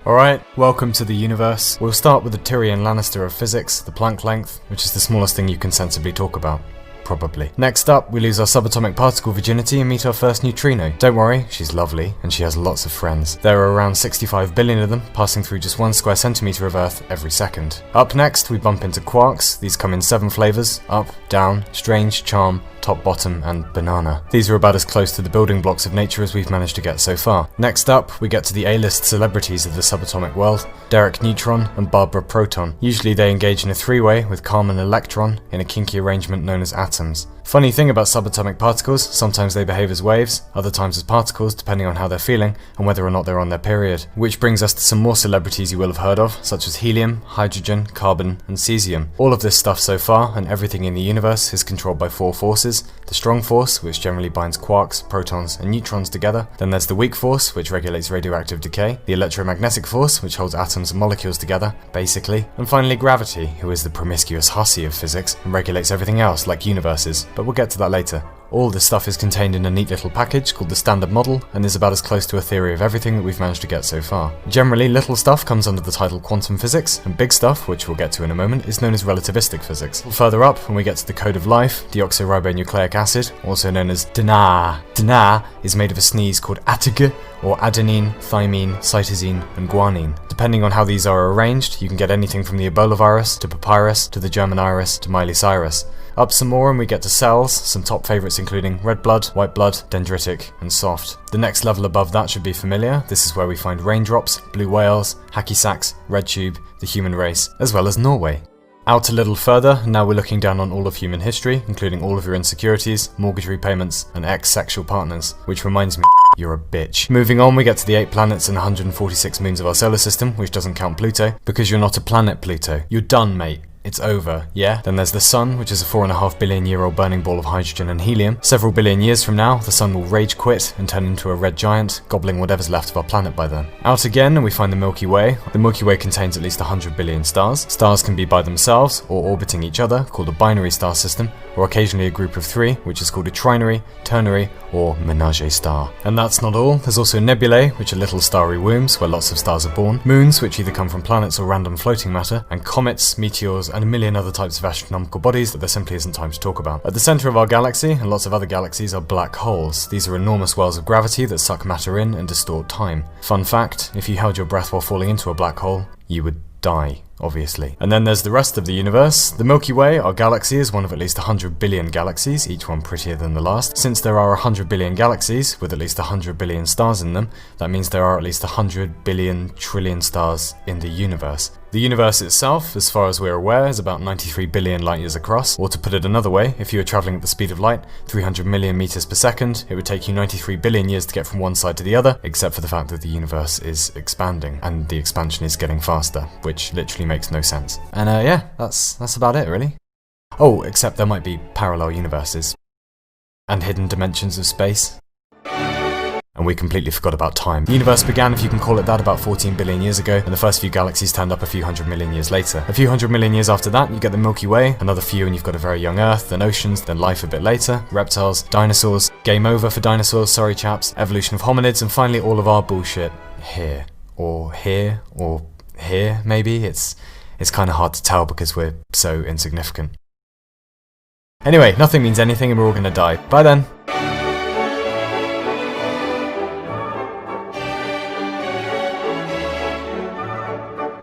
Alright, welcome to the universe. We'll start with the Tyrion Lannister of physics, the Planck length, which is the smallest thing you can sensibly talk about. Probably. Next up, we lose our subatomic particle virginity and meet our first neutrino. Don't worry, she's lovely, and she has lots of friends. There are around 65 billion of them, passing through just 1 square centimetre of Earth every second. Up next, we bump into quarks. These come in 7 flavours: up, down, strange, charm, top, bottom, and banana. These are about as close to the building blocks of nature as we've managed to get so far. Next up, we get to the A-list celebrities of the subatomic world: Derek Neutron and Barbara Proton. Usually they engage in a 3-way with Carmen Electron in a kinky arrangement known as atoms. Funny thing about subatomic particles, sometimes they behave as waves, other times as particles, depending on how they're feeling and whether or not they're on their period. Which brings us to some more celebrities you will have heard of, such as helium, hydrogen, carbon, and cesium. All of this stuff so far, and everything in the universe, is controlled by 4 forces. The strong force, which generally binds quarks, protons, and neutrons together. Then there's the weak force, which regulates radioactive decay. The electromagnetic force, which holds atoms and molecules together, basically. And finally gravity, who is the promiscuous hussy of physics, and regulates everything else, like universes. But we'll get to that later. All this stuff is contained in a neat little package called the Standard Model, and is about as close to a theory of everything that we've managed to get so far. Generally, little stuff comes under the title quantum physics, and big stuff, which we'll get to in a moment, is known as relativistic physics. Further up, when we get to the code of life, deoxyribonucleic acid, also known as DNA. DNA is made of a sneeze called ATG, or adenine, thymine, cytosine, and guanine. Depending on how these are arranged, you can get anything from the Ebola virus, to papyrus, to the German iris, to Miley Cyrus. Up some more and we get to cells, some top favourites including red blood, white blood, dendritic, and soft. The next level above that should be familiar. This is where we find raindrops, blue whales, hacky sacks, red tube, the human race, as well as Norway. Out a little further, now we're looking down on all of human history, including all of your insecurities, mortgage repayments, and ex-sexual partners, which reminds me, you're a bitch. Moving on, we get to the 8 planets and 146 moons of our solar system, which doesn't count Pluto, because you're not a planet, Pluto. You're done, mate. It's over, yeah? Then there's the Sun, which is a 4.5 billion year old burning ball of hydrogen and helium. Several billion years from now, the Sun will rage quit and turn into a red giant, gobbling whatever's left of our planet by then. Out again, and we find the Milky Way. The Milky Way contains at least 100 billion stars. Stars can be by themselves, or orbiting each other, called a binary star system, or occasionally a group of 3, which is called a trinary, ternary, or menage star. And that's not all. There's also nebulae, which are little starry wombs where lots of stars are born, moons, which either come from planets or random floating matter, and comets, meteors, and a million other types of astronomical bodies that there simply isn't time to talk about. At the centre of our galaxy, and lots of other galaxies, are black holes. These are enormous wells of gravity that suck matter in and distort time. Fun fact, if you held your breath while falling into a black hole, you would die, obviously. And then there's the rest of the universe. The Milky Way, our galaxy, is one of at least 100 billion galaxies, each one prettier than the last. Since there are 100 billion galaxies, with at least 100 billion stars in them, that means there are at least 100 billion trillion stars in the universe. The universe itself, as far as we're aware, is about 93 billion light years across, or to put it another way, if you were travelling at the speed of light, 300 million meters per second, it would take you 93 billion years to get from one side to the other, except for the fact that the universe is expanding, and the expansion is getting faster, which literally makes no sense. And yeah, that's about it, really. Oh, except there might be parallel universes, and hidden dimensions of space. And we completely forgot about time. The universe began, if you can call it that, about 14 billion years ago, and the first few galaxies turned up a few hundred million years later. A few hundred million years after that, you get the Milky Way, another few and you've got a very young Earth, then oceans, then life a bit later, reptiles, dinosaurs, game over for dinosaurs, sorry chaps, evolution of hominids, and finally all of our bullshit here. Or here, or here, maybe? It's kind of hard to tell because we're so insignificant. Anyway, nothing means anything and we're all gonna die. Bye then!